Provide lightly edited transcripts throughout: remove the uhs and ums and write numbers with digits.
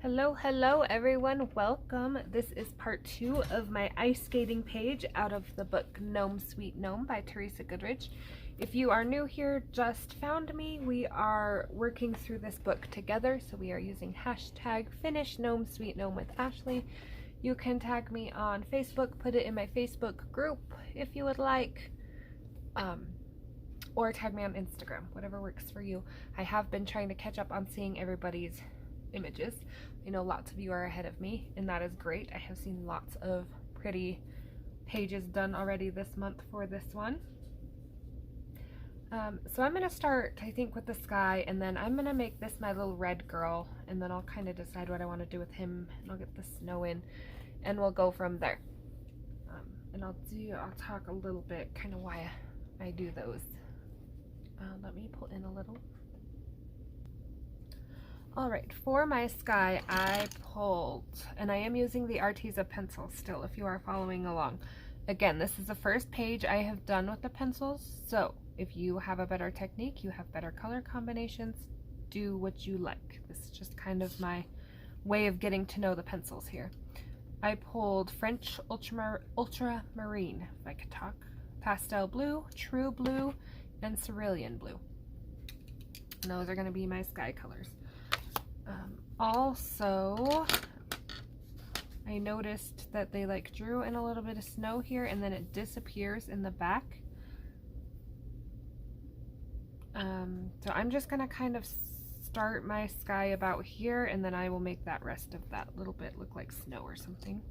Hello everyone, welcome. This is part 2 of my ice skating page out of the book Gnome Sweet Gnome by Teresa Goodrich. If you are new here, just found me, we are working through this book together, so we are using hashtag Finish Gnome Sweet Gnome with Ashley. You can tag me on Facebook, put it in my Facebook group if you would like, or tag me on Instagram, whatever works for you. I have been trying to catch up on seeing everybody's images. I know lots of you are ahead of me, and that is great. I have seen lots of pretty pages done already this month for this one. So I'm going to start, I think, with the sky, and then I'm going to make this my little red girl, and then I'll kind of decide what I want to do with him, and I'll get the snow in, and we'll go from there. And I'll talk a little bit kind of why I do those. Let me pull in a little. Alright, for my sky, I pulled, and I am using the Arrtx pencil still, if you are following along. Again, this is the first page I have done with the pencils, so if you have a better technique, you have better color combinations, do what you like. This is just kind of my way of getting to know the pencils here. I pulled French Ultramarine, if I could talk, Pastel Blue, True Blue, and Cerulean Blue. And those are going to be my sky colors. Also, I noticed that they drew in a little bit of snow here and then it disappears in the back. So I'm just going to kind of start my sky about here, and then I will make that rest of that little bit look like snow or something.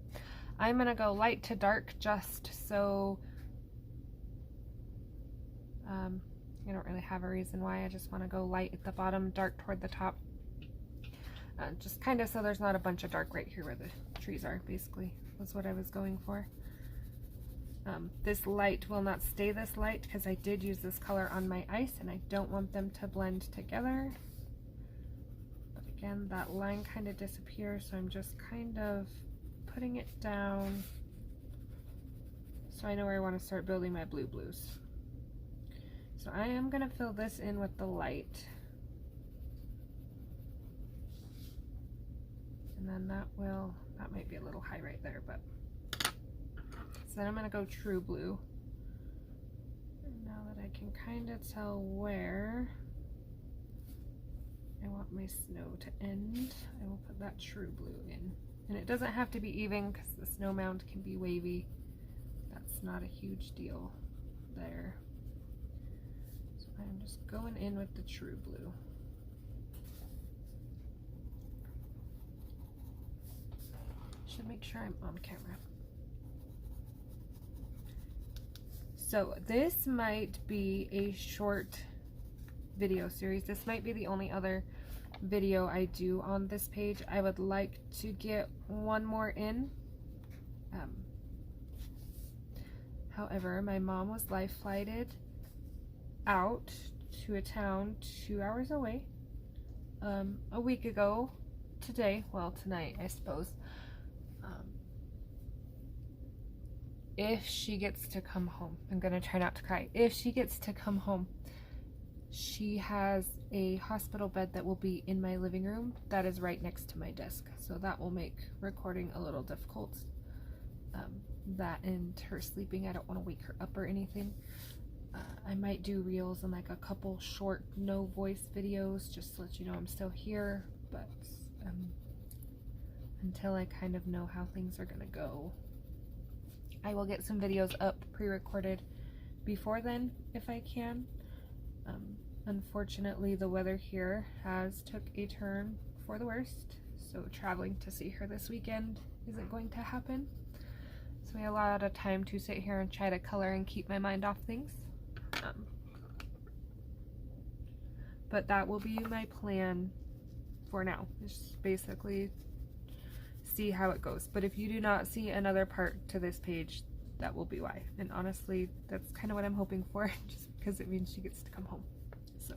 I'm going to go light to dark just so I don't really have a reason why. I just want to go light at the bottom, dark toward the top. Just kind of so there's not a bunch of dark right here where the trees are, basically, was what I was going for. This light will not stay this light because I did use this color on my ice and I don't want them to blend together. But again, that line kind of disappears, so I'm just kind of putting it down so I know where I want to start building my blues. So I am going to fill this in with the light. And then that might be a little high right there, but so then I'm going to go True Blue. And now that I can kind of tell where I want my snow to end, I will put that True Blue in. And it doesn't have to be even because the snow mound can be wavy. That's not a huge deal there. So I'm just going in with the True Blue. Should make sure I'm on camera. So this might be a short video series. This might be the only other video I do on this page. I would like to get one more in. However, my mom was life flighted out to a town 2 hours away a week ago today. Well, tonight, I suppose. If she gets to come home, I'm gonna try not to cry. If she gets to come home, she has a hospital bed that will be in my living room that is right next to my desk. So that will make recording a little difficult. That and her sleeping, I don't want to wake her up or anything. I might do reels and a couple short no voice videos just to let you know I'm still here, but until I kind of know how things are gonna go, I will get some videos up pre-recorded before then if I can. Unfortunately, the weather here has took a turn for the worst, so traveling to see her this weekend isn't going to happen. So we have a lot of time to sit here and try to color and keep my mind off things. But that will be my plan for now. Just basically see how it goes. But if you do not see another part to this page, that will be why. And honestly, that's kind of what I'm hoping for, just because it means she gets to come home. So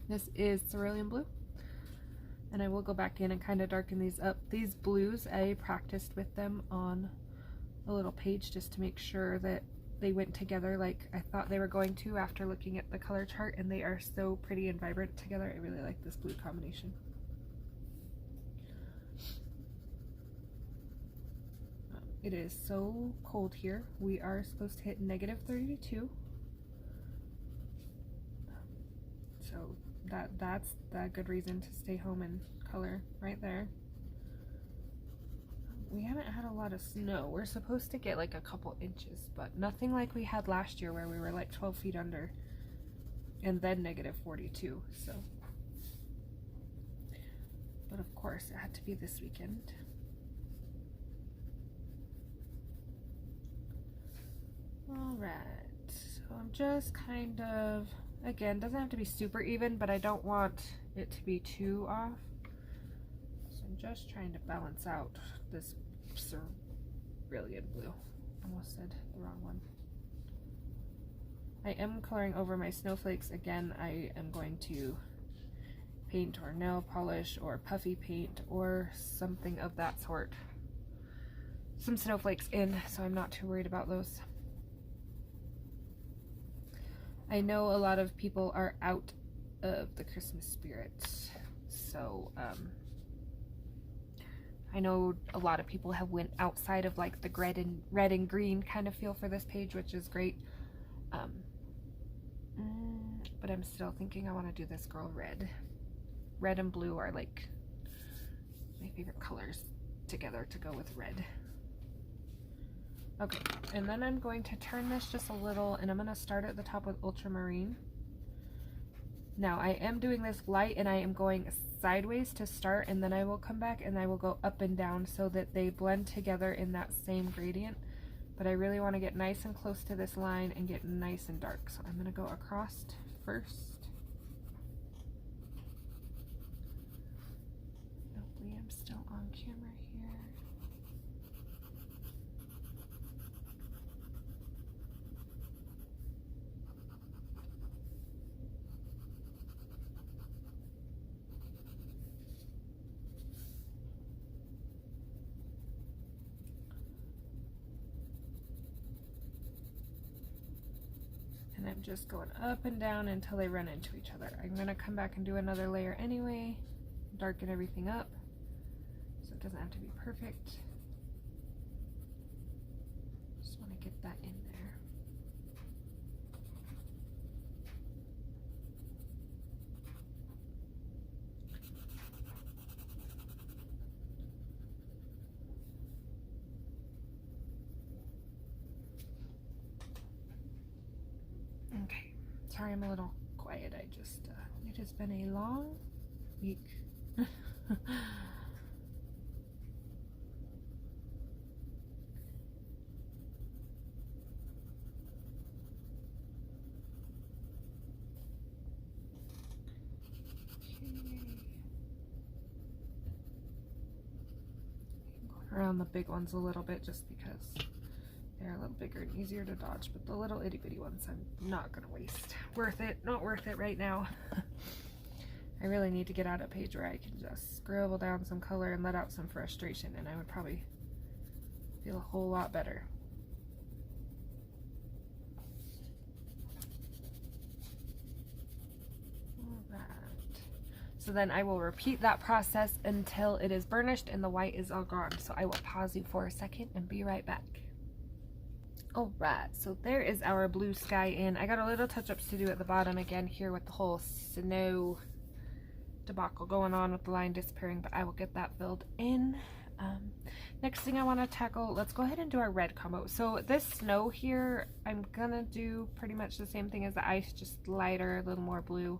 this is Cerulean Blue, and I will go back in and kind of darken these up. These blues, I practiced with them on a little page just to make sure that they went together like I thought they were going to after looking at the color chart, and they are so pretty and vibrant together. I really like this blue combination. It is so cold here. We are supposed to hit -32. So that's a good reason to stay home and color right there. We haven't had a lot of snow. We're supposed to get like a couple inches, but nothing like we had last year where we were like 12 feet under and then -42. So, but of course it had to be this weekend. All right, so I'm just kind of, again, doesn't have to be super even, but I don't want it to be too off. So I'm just trying to balance out this cerulean blue. Almost said the wrong one. I am coloring over my snowflakes. Again, I am going to paint or nail polish or puffy paint or something of that sort. Some snowflakes in, so I'm not too worried about those. I know a lot of people are out of the Christmas spirit, so I know a lot of people have went outside of like the red and green kind of feel for this page, which is great. But I'm still thinking I want to do this girl red. Red and blue are like my favorite colors together to go with red. Okay, and then I'm going to turn this just a little, and I'm going to start at the top with ultramarine. Now I am doing this light, and I am going sideways to start, and then I will come back and I will go up and down so that they blend together in that same gradient. But I really want to get nice and close to this line and get nice and dark. So I'm going to go across first. Hopefully I'm still on camera here. And I'm just going up and down until they run into each other. I'm going to come back and do another layer anyway, darken everything up, so it doesn't have to be perfect. Just want to get that in there. Okay, sorry I'm a little quiet. I just, it has been a long week. Around the big ones a little bit just because they're a little bigger and easier to dodge, but the little itty bitty ones I'm not gonna waste. Worth it, not worth it right now. I really need to get out a page where I can just scribble down some color and let out some frustration, and I would probably feel a whole lot better. So then I will repeat that process until it is burnished and the white is all gone. So I will pause you for a second and be right back. Alright, so there is our blue sky in. I got a little touch-ups to do at the bottom again here with the whole snow debacle going on with the line disappearing, but I will get that filled in. Next thing I want to tackle, let's go ahead and do our red combo. So this snow here, I'm gonna do pretty much the same thing as the ice, just lighter, a little more blue.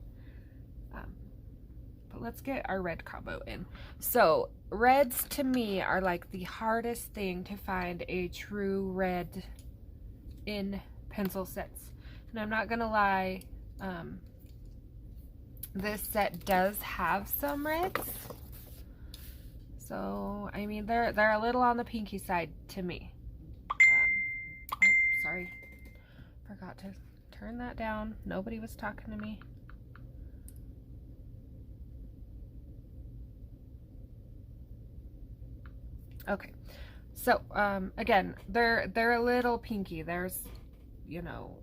But let's get our red combo in. So reds to me are like the hardest thing to find a true red in pencil sets. And I'm not gonna lie, this set does have some reds. So, I mean, they're a little on the pinky side to me. Oh, sorry. Forgot to turn that down. Nobody was talking to me. Okay, so again, they're a little pinky. There's, you know,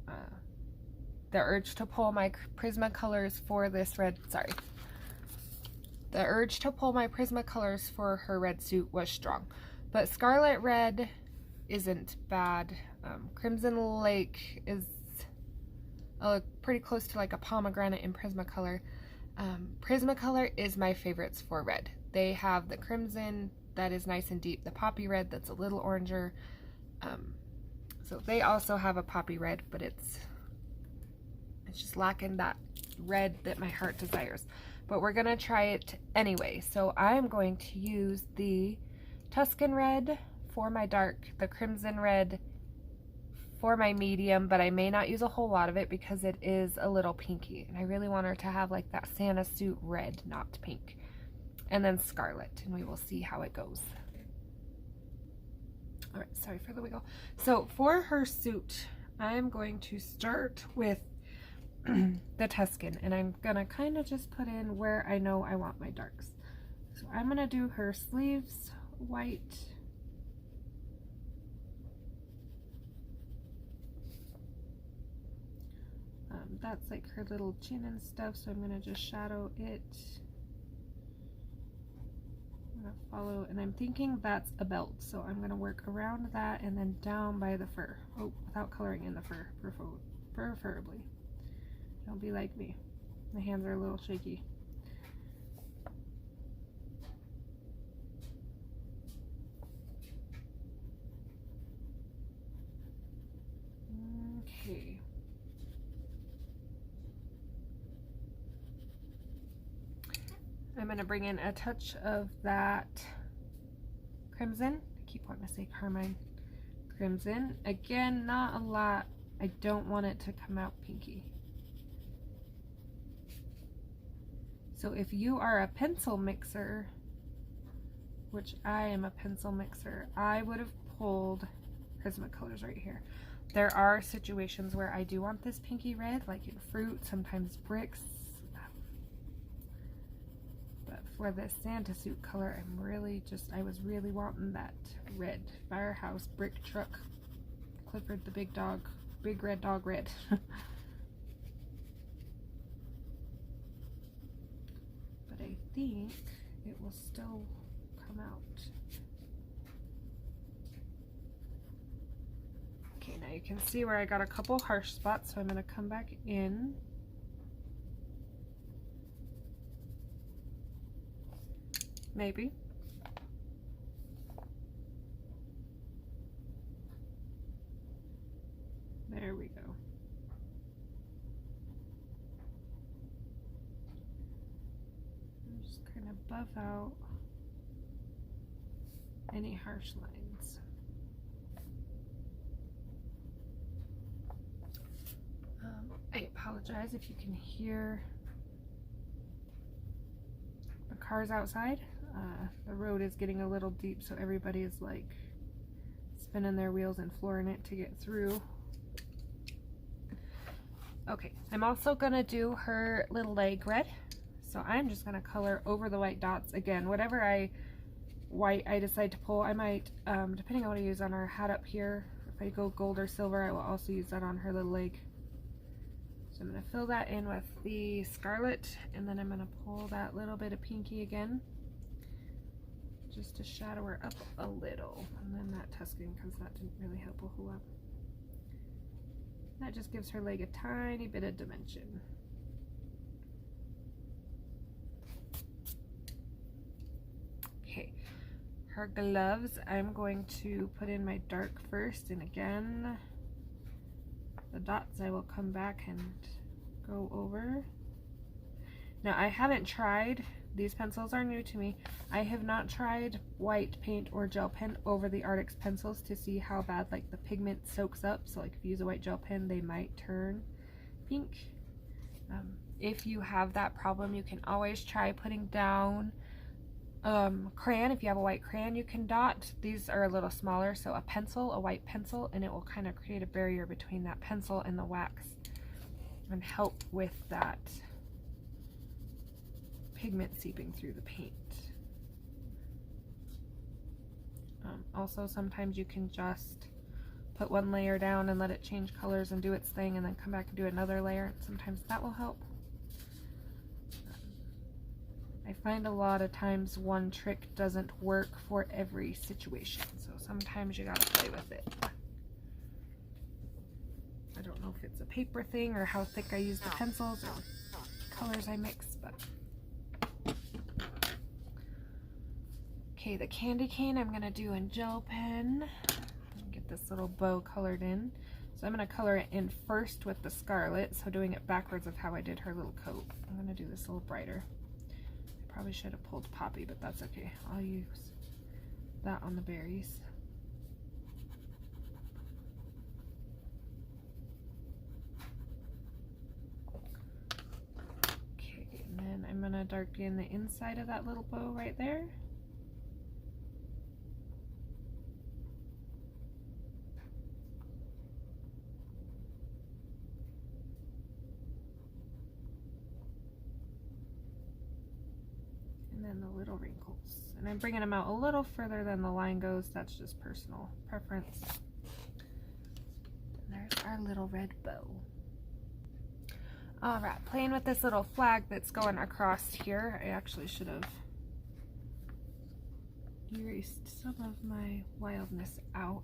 the urge to pull my Prismacolors for this red. Sorry, the urge to pull my Prismacolors for her red suit was strong, but Scarlet Red isn't bad. Crimson Lake is pretty close to like a pomegranate in Prismacolor. Prismacolor is my favorites for red. They have the crimson that is nice and deep, the poppy red that's a little oranger. So they also have a poppy red, but it's just lacking that red that my heart desires. But we're gonna try it anyway. So I'm going to use the Tuscan red for my dark, the crimson red for my medium, but I may not use a whole lot of it because it is a little pinky, and I really want her to have like that Santa suit red, not pink. And then scarlet, and we will see how it goes. All right, sorry for the wiggle. So for her suit, I'm going to start with the Tuscan, and I'm gonna kind of just put in where I know I want my darks. So I'm gonna do her sleeves white, that's like her little chin and stuff, so I'm gonna just shadow it. I'm gonna follow, and I'm thinking that's a belt, so I'm gonna work around that and then down by the fur. Oh, without coloring in the fur, preferably. Don't be like me. My hands are a little shaky. Okay. I'm going to bring in a touch of that crimson. I keep wanting to say carmine. Crimson. Again, not a lot. I don't want it to come out pinky. So if you are a pencil mixer, which I am a pencil mixer, I would have pulled Prismacolors right here. There are situations where I do want this pinky red, like in fruit, sometimes bricks. But for this Santa suit color, I was really wanting that red. Firehouse, brick truck, Clifford the big dog, big red dog red. But I think it will still come out. Okay, now you can see where I got a couple harsh spots, so I'm going to come back in. Maybe. There we go. I'm just kind of buff out any harsh lines. I apologize if you can hear the cars outside. The road is getting a little deep, so everybody is like spinning their wheels and flooring it to get through. Okay, I'm also gonna do her little leg red, so I'm just gonna color over the white dots again. Whatever white I decide to pull, I might, depending on what I use on her hat up here, if I go gold or silver, I will also use that on her little leg. So I'm gonna fill that in with the scarlet, and then I'm gonna pull that little bit of pinky again, just to shadow her up a little, and then that Tuscan, because that didn't really help a whole lot. That just gives her leg a tiny bit of dimension. Okay, her gloves, I'm going to put in my dark first, and again, the dots I will come back and go over. Now I haven't tried, these pencils are new to me, I have not tried white paint or gel pen over the Arrtx pencils to see how bad like the pigment soaks up. So like if you use a white gel pen, they might turn pink. If you have that problem, you can always try putting down crayon. If you have a white crayon, you can dot. These are a little smaller, so a pencil, a white pencil, and it will kind of create a barrier between that pencil and the wax and help with that pigment seeping through the paint. Also, sometimes you can just put one layer down and let it change colors and do its thing, and then come back and do another layer. Sometimes that will help. I find a lot of times one trick doesn't work for every situation, so sometimes you gotta play with it. I don't know if it's a paper thing or how thick I use the pencils or colors I mix, but. Okay, the candy cane I'm gonna do in gel pen. Get this little bow colored in. So I'm gonna color it in first with the scarlet, so doing it backwards of how I did her little coat. I'm gonna do this a little brighter. I probably should have pulled Poppy, but that's okay. I'll use that on the berries. Okay, and then I'm gonna darken the inside of that little bow right there. And the little wrinkles, and I'm bringing them out a little further than the line goes. That's just personal preference. And there's our little red bow. All right, playing with this little flag that's going across here. I actually should have erased some of my wildness out.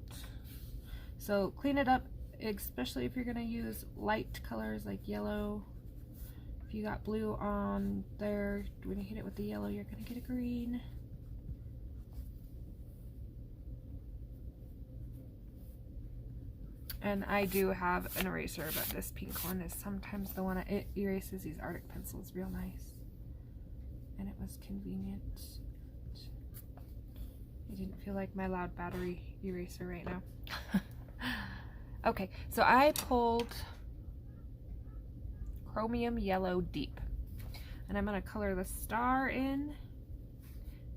So clean it up, especially if you're going to use light colors like yellow. If you got blue on there, when you hit it with the yellow, you're going to get a green. And I do have an eraser, but this pink one is sometimes the one it erases these Arrtx pencils real nice. And it was convenient. I didn't feel like my loud battery eraser right now. Okay, so I pulled Chromium Yellow Deep, and I'm going to color the star in,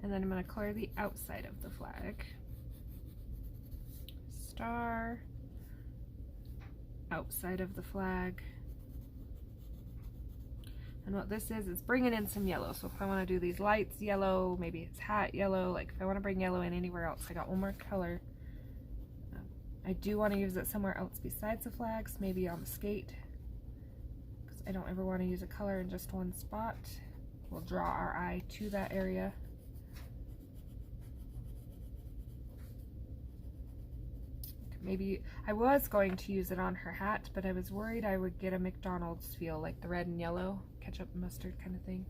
and then I'm going to color the outside of the flag. Star, outside of the flag. And what this is bringing in some yellow. So if I want to do these lights yellow, maybe it's hat yellow, like if I want to bring yellow in anywhere else, I got one more color. I do want to use it somewhere else besides the flags, maybe on the skate. I don't ever want to use a color in just one spot. We'll draw our eye to that area. Maybe I was going to use it on her hat, but I was worried I would get a McDonald's feel, like the red and yellow, ketchup and mustard kind of thing.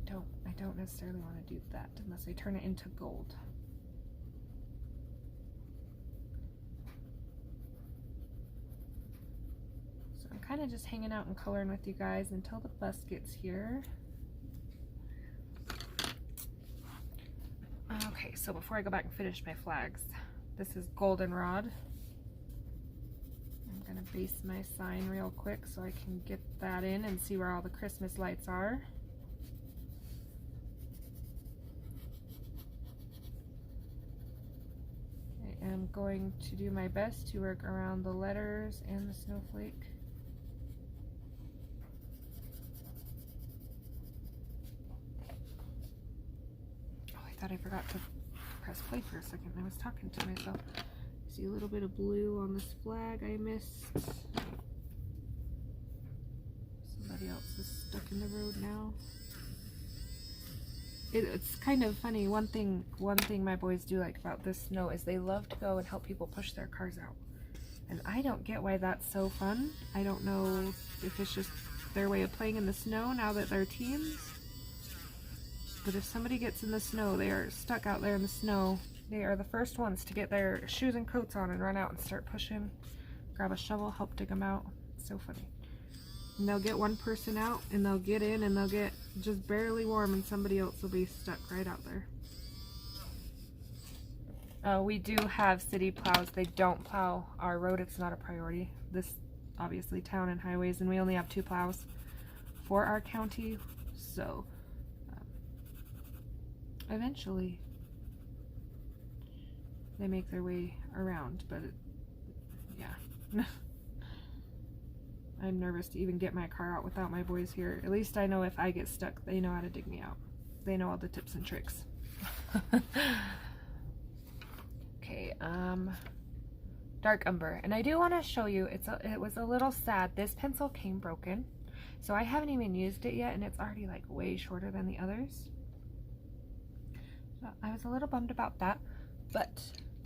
So I don't necessarily want to do that unless I turn it into gold. I'm kind of just hanging out and coloring with you guys until the bus gets here. Okay, so before I go back and finish my flags, this is goldenrod. I'm gonna base my sign real quick so I can get that in and see where all the Christmas lights are. I am going to do my best to work around the letters and the snowflake. I thought I forgot to press play for a second. I was talking to myself. See a little bit of blue on this flag I missed. Somebody else is stuck in the road now. It's kind of funny. One thing my boys do like about this snow is they love to go and help people push their cars out. And I don't get why that's so fun. I don't know if it's just their way of playing in the snow now that they're teens. But if somebody gets in the snow, they are stuck out there in the snow. They are the first ones to get their shoes and coats on and run out and start pushing. Grab a shovel, help dig them out. It's so funny. And they'll get one person out and they'll get in and they'll get just barely warm and somebody else will be stuck right out there. We do have city plows. They don't plow our road. It's not a priority. This obviously town and highways, and we only have 2 plows for our county. So eventually they make their way around, but yeah. I'm nervous to even get my car out without my boys here. At least I know if I get stuck, they know how to dig me out. They know all the tips and tricks. Okay, dark umber. And I do want to show you, it was a little sad. This pencil came broken. So I haven't even used it yet, and it's already like way shorter than the others. So I was a little bummed about that, but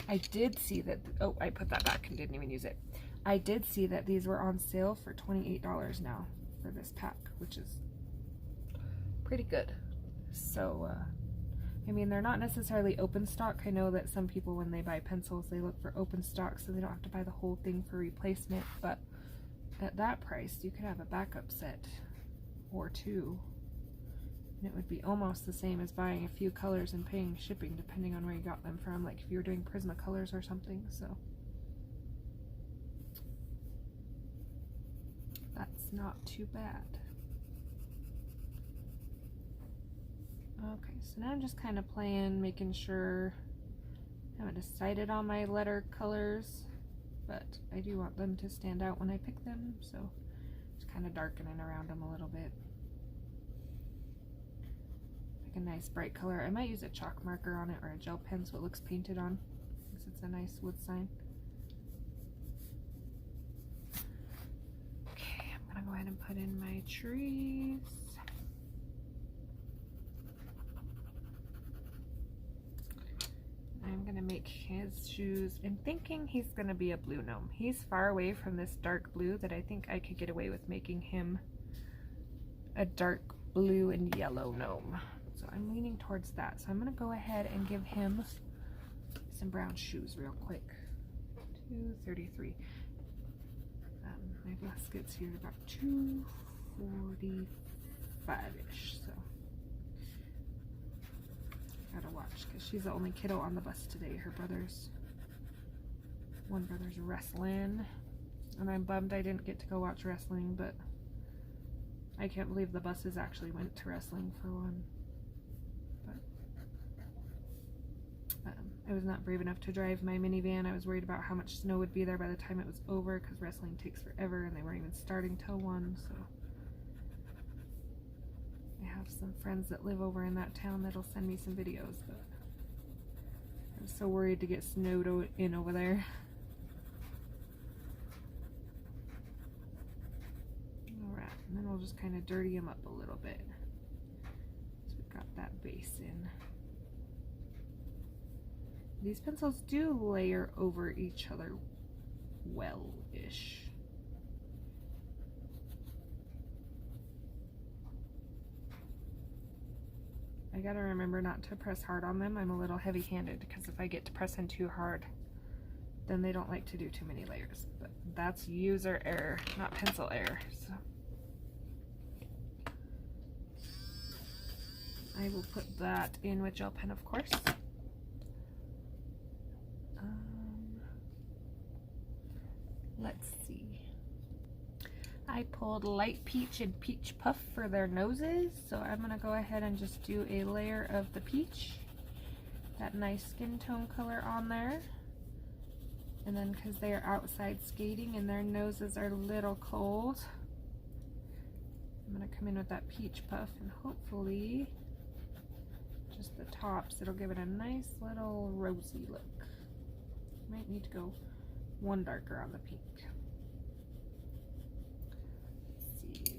I did see that, oh, I put that back and didn't even use it. I did see that these were on sale for $28 now for this pack, which is pretty good. So, I mean, they're not necessarily open stock. I know that some people, when they buy pencils, they look for open stock so they don't have to buy the whole thing for replacement, but at that price, you could have a backup set or two, and it would be almost the same as buying a few colors and paying shipping depending on where you got them from, like if you were doing Prismacolors or something. So that's not too bad. Okay, so now I'm just kind of playing, making sure. I haven't decided on my letter colors, but I do want them to stand out when I pick them, so just kind of darkening around them a little bit. Pick a nice bright color. I might use a chalk marker on it or a gel pen so it looks painted on, because it's a nice wood sign. Okay, I'm gonna go ahead and put in my trees. I'm gonna make his shoes. I'm thinking he's gonna be a blue gnome. He's far away from this dark blue that I think I could get away with making him a dark blue and yellow gnome. So I'm leaning towards that. So I'm gonna go ahead and give him some brown shoes real quick. 233. My basket's here about 245-ish. So gotta watch because she's the only kiddo on the bus today. Her one brother's wrestling, and I'm bummed I didn't get to go watch wrestling, but I can't believe the buses actually went to wrestling for one. But I was not brave enough to drive my minivan. I was worried about how much snow would be there by the time it was over, because wrestling takes forever and they weren't even starting till 1, so I have some friends that live over in that town that'll send me some videos, but I was so worried to get snowed in over there. Alright, and then we'll just kind of dirty them up a little bit. So we've got that base in. These pencils do layer over each other well-ish. I gotta remember not to press hard on them. I'm a little heavy-handed because if I get to pressing too hard, then they don't like to do too many layers. But that's user error, not pencil error. So I will put that in with gel pen, of course. Let's see. I pulled light peach and peach puff for their noses, so I'm gonna go ahead and just do a layer of the peach, that nice skin tone color on there. And then because they are outside skating and their noses are a little cold, I'm gonna come in with that peach puff, and hopefully just the tops, it'll give it a nice little rosy look. Might need to go one darker on the pink.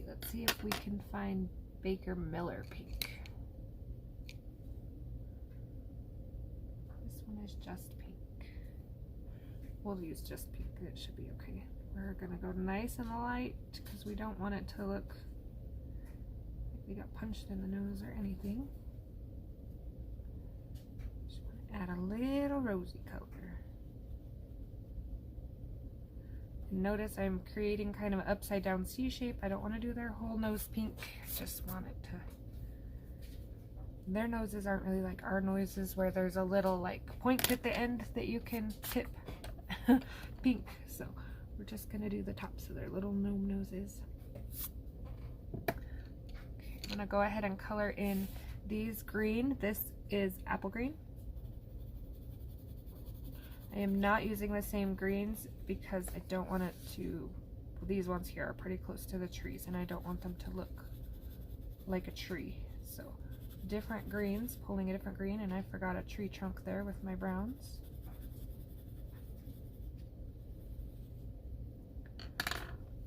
Let's see if we can find Baker Miller pink. This one is just pink. We'll use just pink, it should be okay. We're gonna go nice and light because we don't want it to look like we got punched in the nose or anything. Just want to add a little rosy color. Notice I'm creating kind of an upside down C shape. I don't want to do their whole nose pink. I just want it to... Their noses aren't really like our noses where there's a little like point at the end that you can tip pink. So we're just going to do the tops of their little gnome noses. Okay, I'm going to go ahead and color in these green. This is apple green. I am not using the same greens because I don't want it to, well, these ones here are pretty close to the trees and I don't want them to look like a tree. So different greens, pulling a different green, and I forgot a tree trunk there with my browns.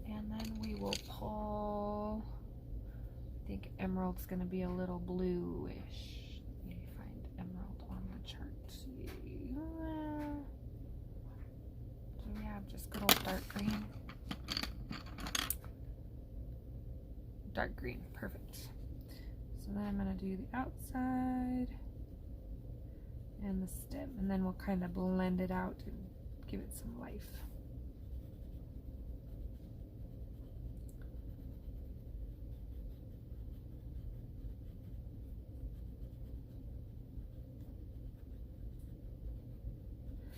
And then we will pull think emerald's going to be a little bluish. Let me find emerald on the chart. So we have just good old dark green. Dark green, perfect. So then I'm going to do the outside and the stem, and then we'll kind of blend it out and give it some life.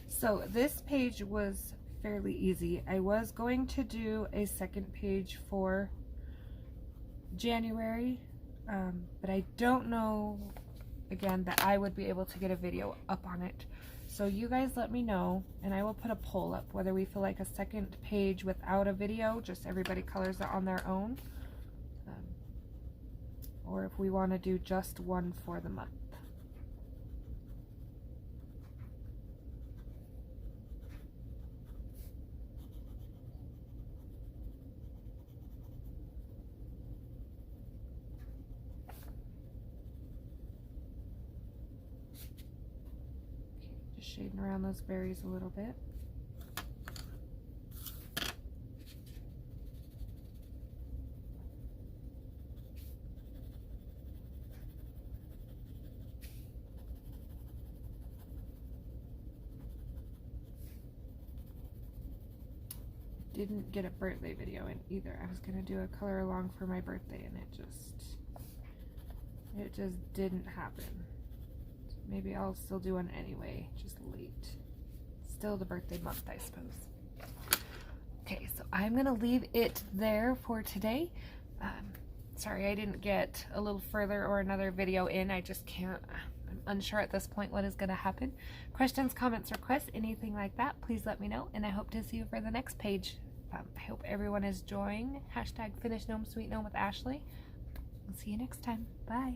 So this page was fairly easy. I was going to do a second page for January, but I don't know, again, that I would be able to get a video up on it. So you guys let me know, and I will put a poll up whether we feel like a second page without a video, just everybody colors it on their own, or if we want to do just one for the month. Just shading around those berries a little bit. Didn't get a birthday video in either. I was gonna do a color along for my birthday and it just didn't happen. So maybe I'll still do one anyway, just late. Still the birthday month, I suppose. Okay, so I'm gonna leave it there for today. Sorry I didn't get a little further or another video in. I just can't. I'm unsure at this point what is going to happen. Questions, comments, requests, anything like that, please let me know, and I hope to see you for the next page. I hope everyone is enjoying #FinishGnome Sweet Gnome with Ashley. I'll see you next time. Bye.